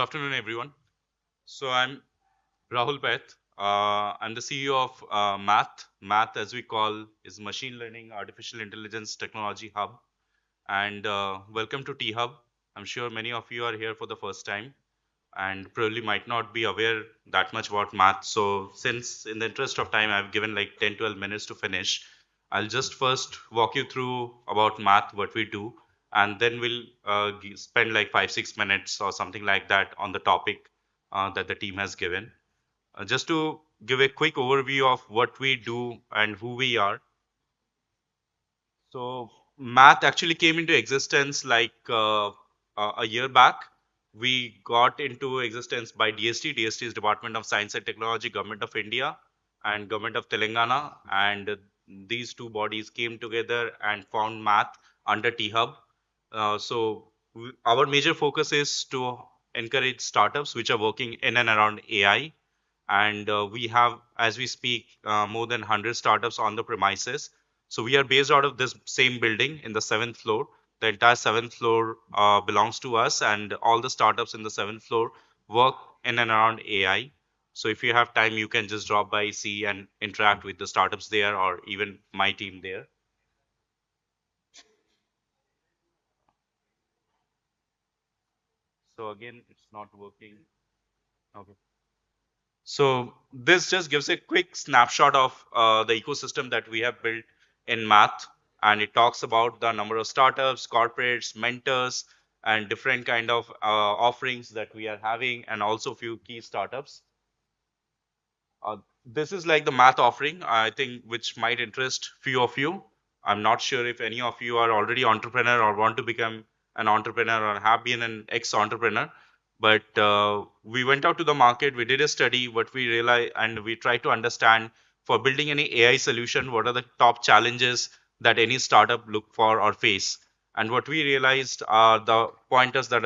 afternoon, everyone. So I'm Rahul Paith. I'm the CEO of Math. Math, as we call, is Machine Learning, Artificial Intelligence Technology Hub. And welcome to T Hub. I'm sure many of you are here for the first time and probably might not be aware that much about math. So since in the interest of time, I've given like 10, 12 minutes to finish, I'll just first walk you through about math, what we do, and then we'll spend like 5, 6 minutes or something like that on the topic that the team has given. Just to give a quick overview of what we do and who we are. So math actually came into existence like a year back. We got into existence by DST. DST is Department of Science and Technology, Government of India, and Government of Telangana. And these two bodies came together and found math under T-Hub. Our major focus is to encourage startups which are working in and around AI. And we have, as we speak, more than 100 startups on the premises. So we are based out of this same building in the seventh floor. The entire seventh floor belongs to us, and all the startups in the seventh floor work in and around AI. So if you have time, you can just drop by, see, and interact with the startups there, or even my team there. So again, it's not working. Okay. So this just gives a quick snapshot of the ecosystem that we have built in math, and it talks about the number of startups, corporates, mentors, and different kind of offerings that we are having, and also few key startups. This is like the math offering, I think, which might interest few of you. I'm not sure if any of you are already entrepreneur or want to become an entrepreneur or have been an ex-entrepreneur. But we went out to the market, we did a study, what we realized, and we tried to understand for building any AI solution, what are the top challenges that any startup look for or face. And what we realized are the pointers that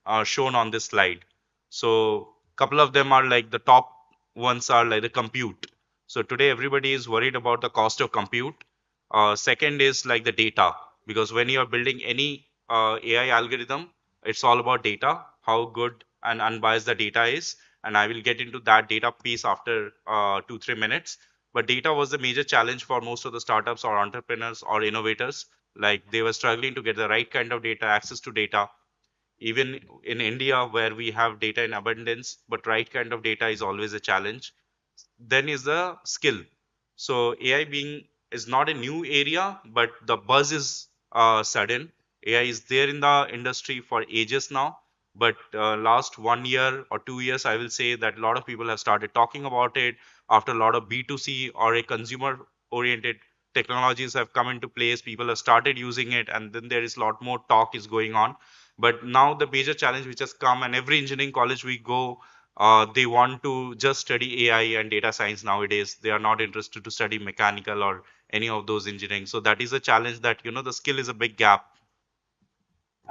are shown on this slide. So couple of them are like the top ones are like the compute. So today everybody is worried about the cost of compute. Second is like the data, because when you are building any AI algorithm, it's all about data, how good and unbiased the data is. And I will get into that data piece after 2, 3 minutes. But data was the major challenge for most of the startups or entrepreneurs or innovators. Like they were struggling to get the right kind of data, access to data, even in India where we have data in abundance, but right kind of data is always a challenge. Then is the skill. So AI being is not a new area, but the buzz is sudden. AI is there in the industry for ages now, but last 1 year or 2 years, I will say that a lot of people have started talking about it after a lot of B2C or a consumer oriented technologies have come into place. People have started using it, and then there is a lot more talk is going on. But now the major challenge which has come, and every engineering college we go, they want to just study AI and data science nowadays. They are not interested to study mechanical or any of those engineering. So that is a challenge that, the skill is a big gap.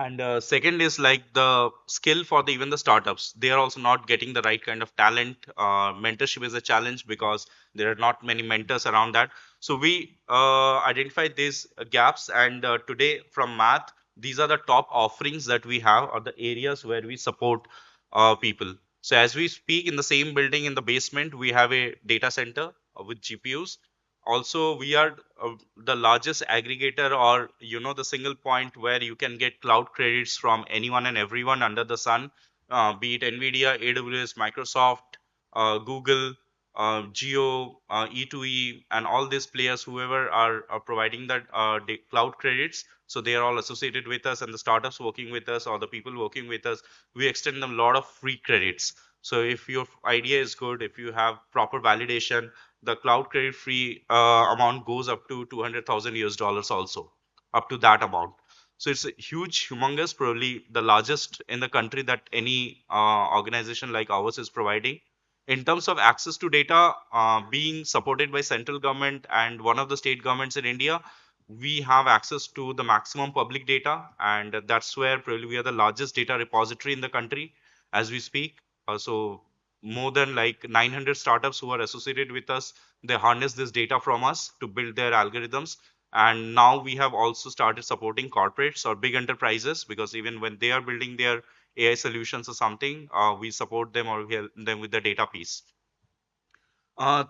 And second is like the skill for the even the startups. They are also not getting the right kind of talent. Mentorship is a challenge because there are not many mentors around that. So we identified these gaps, and today from math, these are the top offerings that we have, or the areas where we support people. So as we speak, in the same building in the basement, we have a data center with GPUs. Also, we are the largest aggregator, or the single point where you can get cloud credits from anyone and everyone under the sun, be it Nvidia, AWS, Microsoft, Google, Geo, E2E, and all these players, whoever are providing that cloud credits. So they are all associated with us, and the startups working with us or the people working with us, we extend them a lot of free credits. So if your idea is good, if you have proper validation, the cloud credit free amount goes up to 200,000 US dollars also, up to that amount. So it's a huge, humongous, probably the largest in the country that any organization like ours is providing. In terms of access to data, being supported by central government and one of the state governments in India, we have access to the maximum public data, and that's where probably we are the largest data repository in the country as we speak. So more than like 900 startups who are associated with us, they harness this data from us to build their algorithms. And now we have also started supporting corporates or big enterprises, because even when they are building their AI solutions or something, we support them or we help them with the data piece.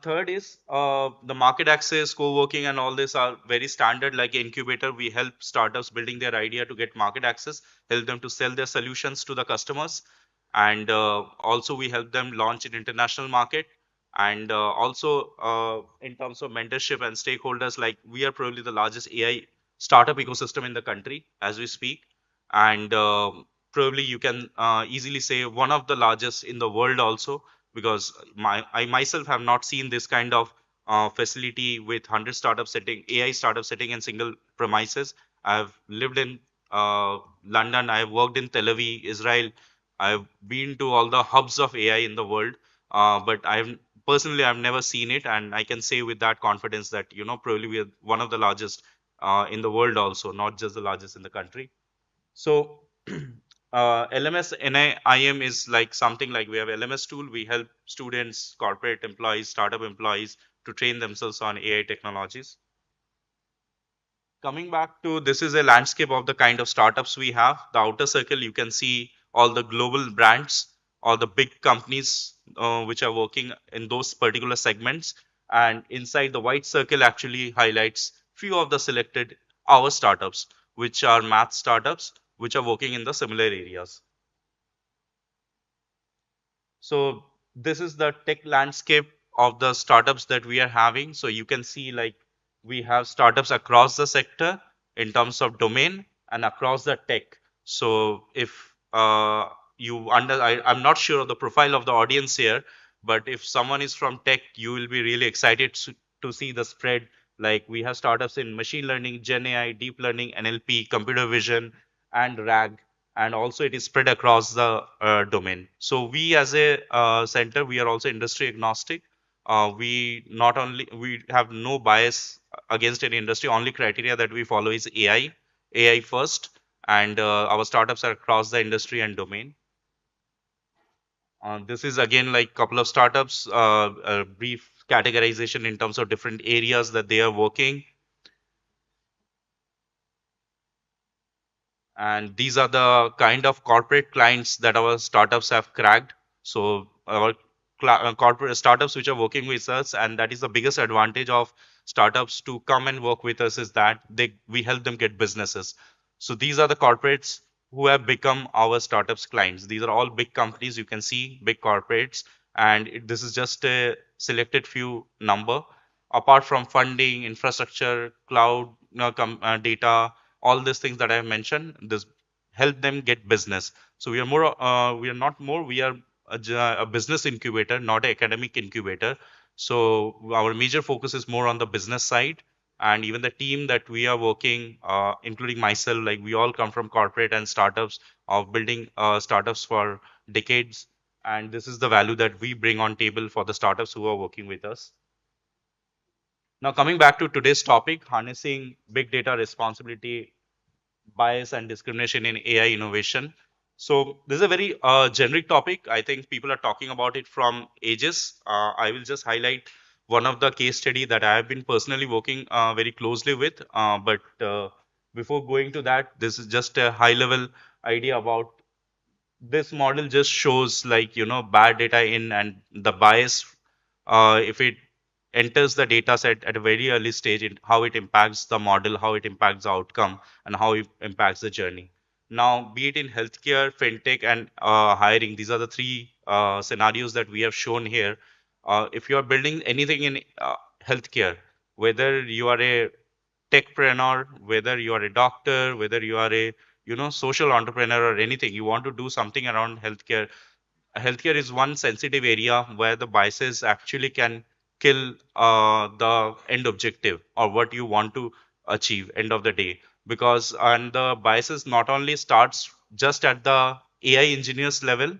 Third is the market access, co-working, and all this are very standard. Like incubator, we help startups building their idea to get market access, help them to sell their solutions to the customers, and also we help them launch in international market. And also in terms of mentorship and stakeholders, like we are probably the largest AI startup ecosystem in the country as we speak, and probably you can easily say one of the largest in the world also, because I myself have not seen this kind of facility with 100 startups sitting, AI startups sitting in single premises. I've lived in London, I've worked in Tel Aviv, Israel. I've been to all the hubs of AI in the world, but I've never seen it, and I can say with that confidence that probably we are one of the largest in the world also, not just the largest in the country. So LMS NIIM is like something like we have LMS tool. We help students, corporate employees, startup employees to train themselves on AI technologies. Coming back to this is a landscape of the kind of startups we have. The outer circle, you can see all the global brands, all the big companies which are working in those particular segments. And inside the white circle actually highlights few of the selected our startups, which are math startups, which are working in the similar areas. So this is the tech landscape of the startups that we are having. So you can see like we have startups across the sector in terms of domain and across the tech. So if I'm not sure of the profile of the audience here, but if someone is from tech, you will be really excited to see the spread. Like we have startups in machine learning, Gen AI, deep learning, NLP, computer vision, and RAG, and also it is spread across the domain. So we as a center, we are also industry agnostic. We have no bias against any industry. Only criteria that we follow is AI first, and our startups are across the industry and domain. This is again like couple of startups, a brief categorization in terms of different areas that they are working. And these are the kind of corporate clients that our startups have cracked. So our corporate startups which are working with us, and that is the biggest advantage of startups to come and work with us, is that we help them get businesses. So these are the corporates who have become our startups clients. These are all big companies, you can see big corporates, and this is just a selected few number. Apart from funding, infrastructure, cloud, data, all these things that I have mentioned, this help them get business. So we are not more, we are a business incubator, not an academic incubator. So our major focus is more on the business side, and even the team that we are working, including myself, like we all come from corporate and startups of building startups for decades, and this is the value that we bring on table for the startups who are working with us. Now, coming back to today's topic, harnessing big data responsibility, bias, and discrimination in AI innovation. So, this is a very generic topic. I think people are talking about it from ages. I will just highlight one of the case study that I have been personally working very closely with. But before going to that, this is just a high level idea about this model. Just shows like bad data in and the bias, if it enters the data set at a very early stage, how it impacts the model, how it impacts the outcome, and how it impacts the journey. Now, be it in healthcare, fintech, and hiring, these are the three scenarios that we have shown here. If you are building anything in healthcare, whether you are a techpreneur, whether you are a doctor, whether you are a social entrepreneur or anything, you want to do something around healthcare. Healthcare is one sensitive area where the biases actually can kill the end objective or what you want to achieve end of the day. Because and the biases not only starts just at the AI engineers level,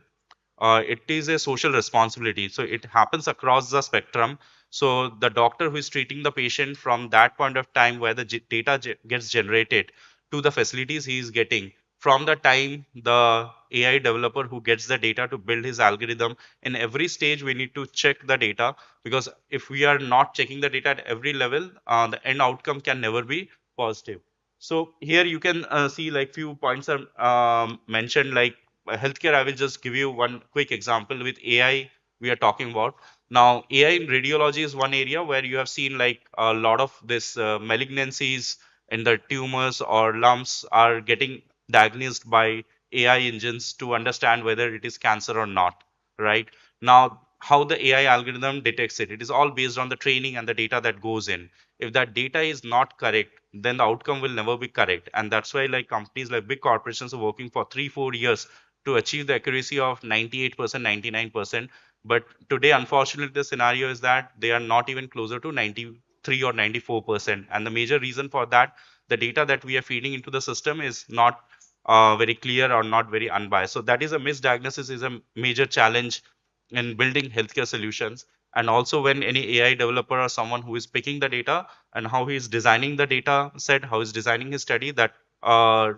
it is a social responsibility. So it happens across the spectrum. So the doctor who is treating the patient from that point of time where the data gets generated to the facilities he is getting, from the time the AI developer who gets the data to build his algorithm, in every stage we need to check the data, because if we are not checking the data at every level, the end outcome can never be positive. So here you can see like few points are mentioned, like healthcare, I will just give you one quick example with AI we are talking about. Now, AI in radiology is one area where you have seen like a lot of this malignancies in the tumors or lumps are getting diagnosed by AI engines to understand whether it is cancer or not, right? Now, how the AI algorithm detects it, it is all based on the training and the data that goes in. If that data is not correct, then the outcome will never be correct. And that's why like companies like big corporations are working for 3 4 years to achieve the accuracy of 98%, 99%. But today, unfortunately, the scenario is that they are not even closer to 93 or 94%. And the major reason for that, the data that we are feeding into the system is not very clear or not very unbiased. So that is a misdiagnosis, is a major challenge in building healthcare solutions. And also when any AI developer or someone who is picking the data and how he is designing the data set, how he's designing his study, that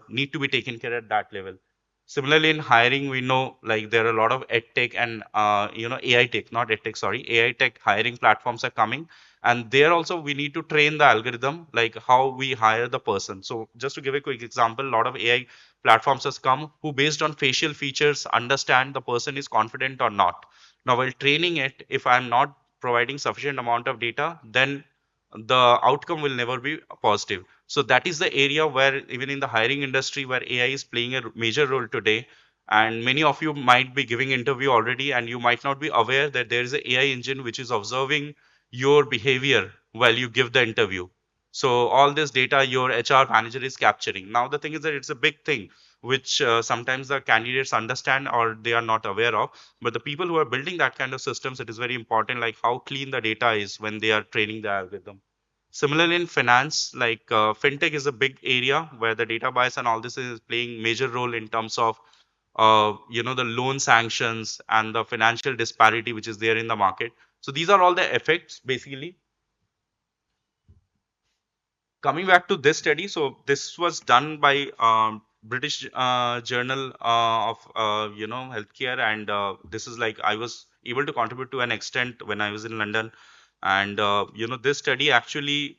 need to be taken care at that level. Similarly, in hiring, we know like there are a lot of ed tech and AI tech, not ed tech, sorry, AI tech hiring platforms are coming, and there also we need to train the algorithm like how we hire the person. So just to give a quick example, a lot of AI platforms has come who based on facial features understand the person is confident or not. Now, while training it, if I'm not providing sufficient amount of data, then the outcome will never be positive. So that is the area where even in the hiring industry where AI is playing a major role today. And many of you might be giving interview already and you might not be aware that there is an AI engine which is observing your behavior while you give the interview. So all this data your HR manager is capturing. Now the thing is that it's a big thing which sometimes the candidates understand or they are not aware of. But the people who are building that kind of systems, it is very important like how clean the data is when they are training the algorithm. Similarly, in finance, like fintech is a big area where the data bias and all this is playing major role in terms of the loan sanctions and the financial disparity which is there in the market. So these are all the effects basically. Coming back to this study, so this was done by British Journal of healthcare, and this is like I was able to contribute to an extent when I was in London, and this study actually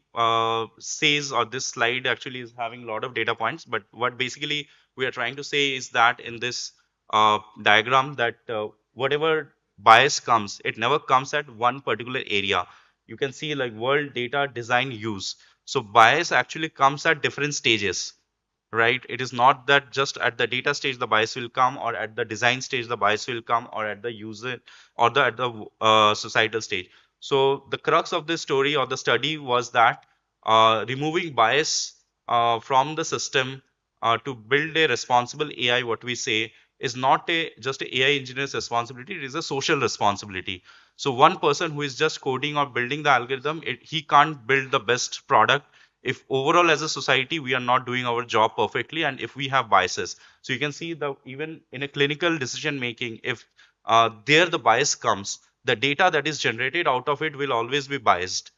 says, or this slide actually is having a lot of data points, but what basically we are trying to say is that in this diagram that whatever bias comes, it never comes at one particular area. You can see like world data design use, so bias actually comes at different stages, right? It is not that just at the data stage the bias will come, or at the design stage the bias will come, or at the user or the at the societal stage. So the crux of this story or the study was that removing bias from the system to build a responsible AI, what we say, is not a just a AI engineer's responsibility. It is a social responsibility. So one person who is just coding or building the algorithm, he can't build the best product if overall as a society we are not doing our job perfectly and if we have biases. So you can see that even in a clinical decision making, if there the bias comes, the data that is generated out of it will always be biased.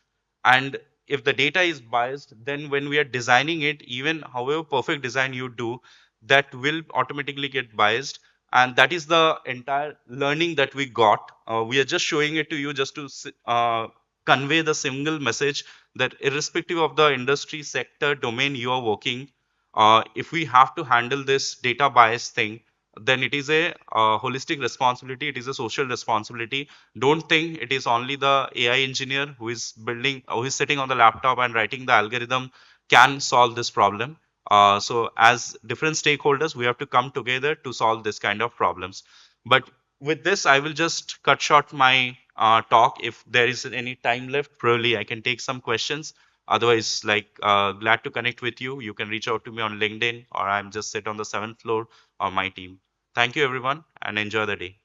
And if the data is biased, then when we are designing it, even however perfect design you do, that will automatically get biased. And that is the entire learning that we got. We are just showing it to you just to convey the single message that irrespective of the industry sector domain you are working, if we have to handle this data bias thing, then it is a holistic responsibility, it is a social responsibility. Don't think it is only the AI engineer who is building, who is sitting on the laptop and writing the algorithm can solve this problem. So as different stakeholders we have to come together to solve this kind of problems. But with this I will just cut short my talk. If there is any time left, probably I can take some questions. Otherwise, like glad to connect with you. You can reach out to me on LinkedIn, or I'm just sit on the seventh floor of my team. Thank you, everyone, and enjoy the day.